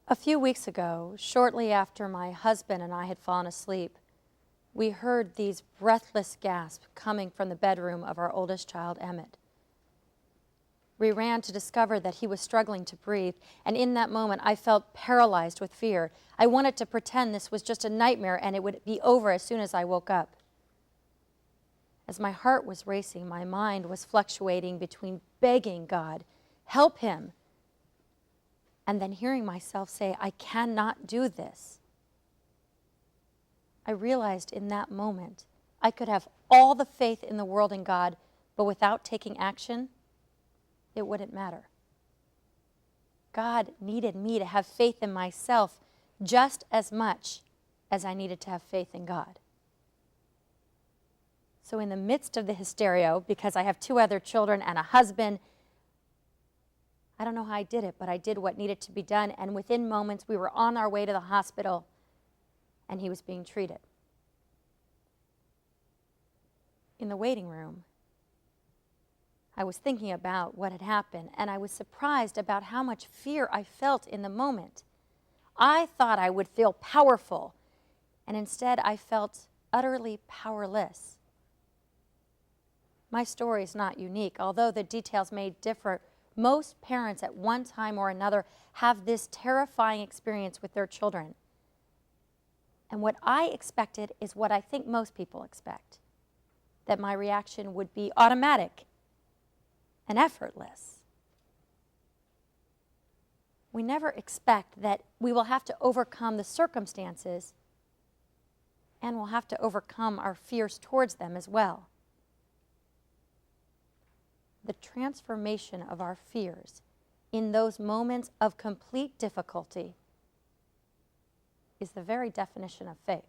A few weeks ago, shortly after my husband and I had fallen asleep, we heard these breathless gasps coming from the bedroom of our oldest child, Emmett. We ran to discover that he was struggling to breathe, and in that moment I felt paralyzed with fear. I wanted to pretend this was just a nightmare and it would be over as soon as I woke up. As my heart was racing, my mind was fluctuating between begging God, help him, and then hearing myself say, I cannot do this. I realized in that moment I could have all the faith in the world in God, but without taking action, it wouldn't matter. God needed me to have faith in myself just as much as I needed to have faith in God. So in the midst of the hysteria, because I have 2 other children and a husband, I don't know how I did it, but I did what needed to be done, and within moments we were on our way to the hospital and he was being treated. In the waiting room, I was thinking about what had happened, and I was surprised about how much fear I felt in the moment. I thought I would feel powerful, and instead I felt utterly powerless. My story is not unique, although the details may differ. Most parents at one time or another have this terrifying experience with their children. And what I expected is what I think most people expect, that my reaction would be automatic and effortless. We never expect that we will have to overcome the circumstances and we'll have to overcome our fears towards them as well. The transformation of our fears in those moments of complete difficulty is the very definition of faith.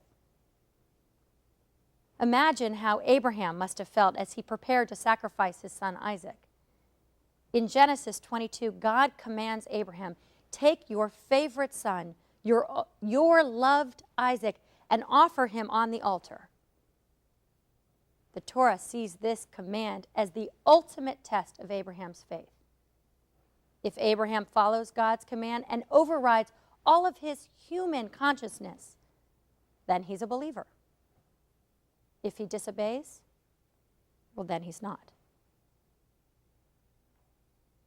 Imagine how Abraham must have felt as he prepared to sacrifice his son Isaac. In Genesis 22, God commands Abraham, take your favorite son, your loved Isaac, and offer him on the altar. The Torah sees this command as the ultimate test of Abraham's faith. If Abraham follows God's command and overrides all of his human consciousness, then he's a believer. If he disobeys, well, then he's not.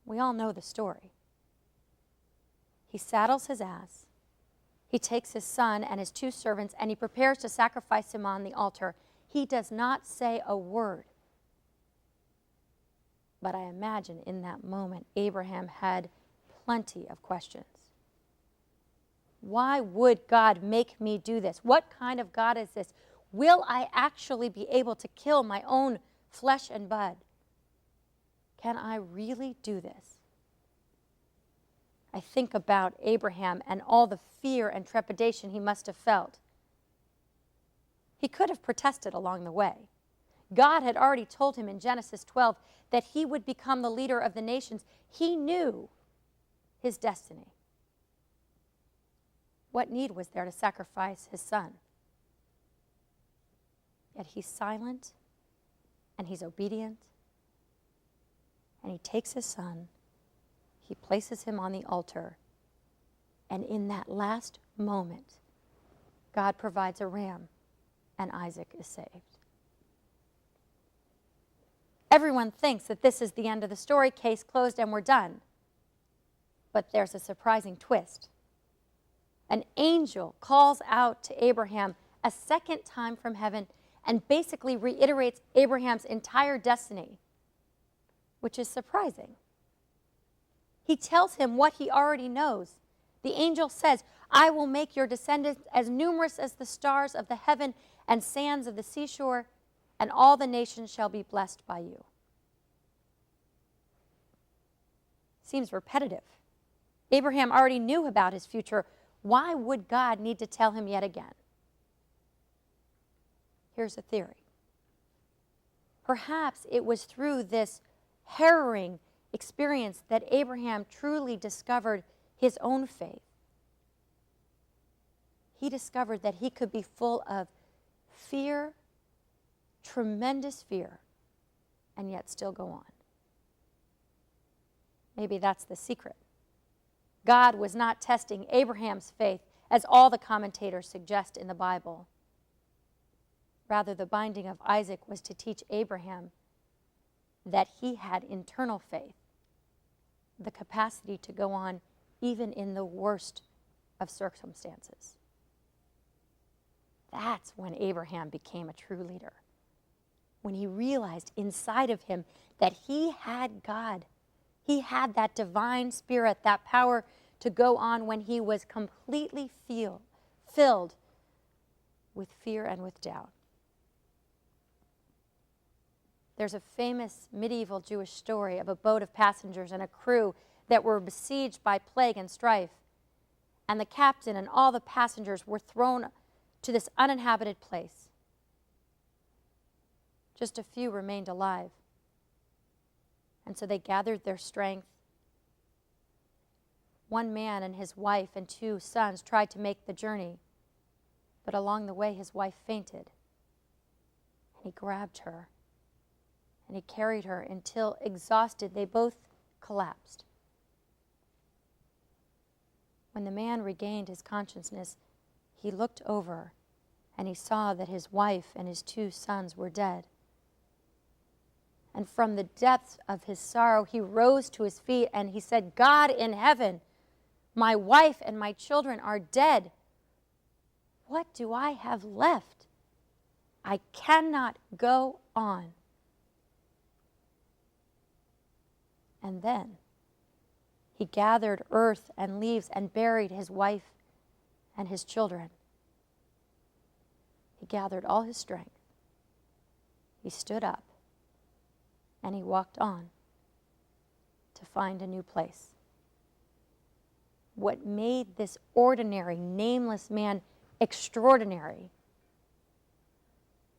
We all know the story. He saddles his ass, he takes his son and his 2 servants, and he prepares to sacrifice him on the altar. He does not say a word. But I imagine in that moment, Abraham had plenty of questions. Why would God make me do this? What kind of God is this? Will I actually be able to kill my own flesh and blood? Can I really do this? I think about Abraham and all the fear and trepidation he must have felt. He could have protested along the way. God had already told him in Genesis 12 that he would become the leader of the nations. He knew his destiny. What need was there to sacrifice his son? Yet he's silent and he's obedient, and he takes his son, he places him on the altar, and in that last moment, God provides a ram, and Isaac is saved. Everyone thinks that this is the end of the story, case closed, and we're done. But there's a surprising twist. An angel calls out to Abraham a second time from heaven and basically reiterates Abraham's entire destiny, which is surprising. He tells him what he already knows. The angel says, I will make your descendants as numerous as the stars of the heaven and sands of the seashore, and all the nations shall be blessed by you. Seems repetitive. Abraham already knew about his future. Why would God need to tell him yet again? Here's a theory. Perhaps it was through this harrowing experience that Abraham truly discovered his own faith. He discovered that he could be full of fear, tremendous fear, and yet still go on. Maybe that's the secret. God was not testing Abraham's faith, as all the commentators suggest in the Bible. Rather, the binding of Isaac was to teach Abraham that he had internal faith, the capacity to go on even in the worst of circumstances. That's when Abraham became a true leader, when he realized inside of him that he had God. He had that divine spirit, that power to go on when he was completely filled with fear and with doubt. There's a famous medieval Jewish story of a boat of passengers and a crew that were besieged by plague and strife. And the captain and all the passengers were thrown to this uninhabited place. Just a few remained alive. And so they gathered their strength. One man and his wife and 2 sons tried to make the journey, but along the way his wife fainted. And he grabbed her, and he carried her until, exhausted, they both collapsed. When the man regained his consciousness, he looked over, and he saw that his wife and his 2 sons were dead. And from the depths of his sorrow, he rose to his feet and he said, "God in heaven, my wife and my children are dead. What do I have left? I cannot go on." And then he gathered earth and leaves and buried his wife and his children. He gathered all his strength. He stood up and he walked on to find a new place. What made this ordinary, nameless man extraordinary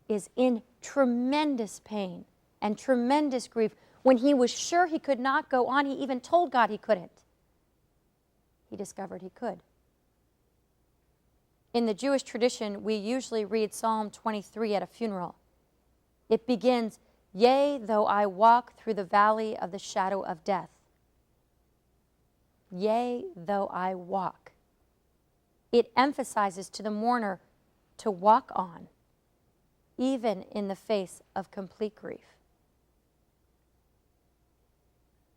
is in tremendous pain and tremendous grief. When he was sure he could not go on, he even told God he couldn't. He discovered he could. In the Jewish tradition, we usually read Psalm 23 at a funeral. It begins, "Yea, though I walk through the valley of the shadow of death." Yea, though I walk. It emphasizes to the mourner to walk on, even in the face of complete grief.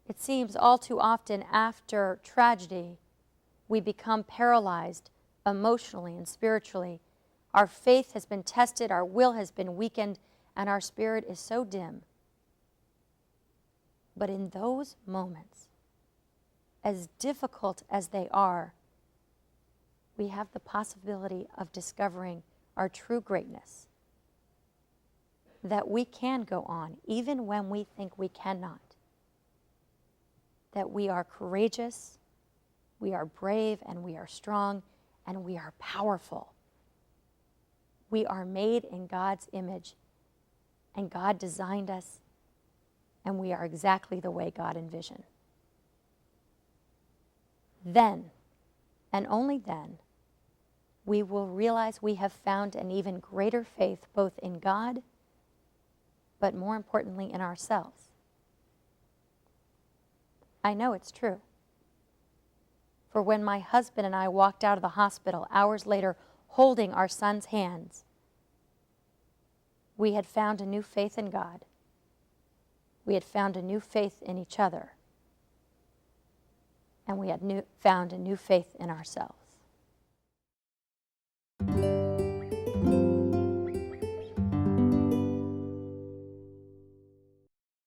It seems all too often after tragedy, we become paralyzed emotionally and spiritually. Our faith has been tested, our will has been weakened, and our spirit is so dim. But in those moments, as difficult as they are, we have the possibility of discovering our true greatness, that we can go on even when we think we cannot, that we are courageous, we are brave, and we are strong, and we are powerful. We are made in God's image, and God designed us, and we are exactly the way God envisioned. Then, and only then, we will realize we have found an even greater faith both in God, but more importantly in ourselves. I know it's true. For when my husband and I walked out of the hospital hours later holding our son's hands, we had found a new faith in God. We had found a new faith in each other. And we had found a new faith in ourselves.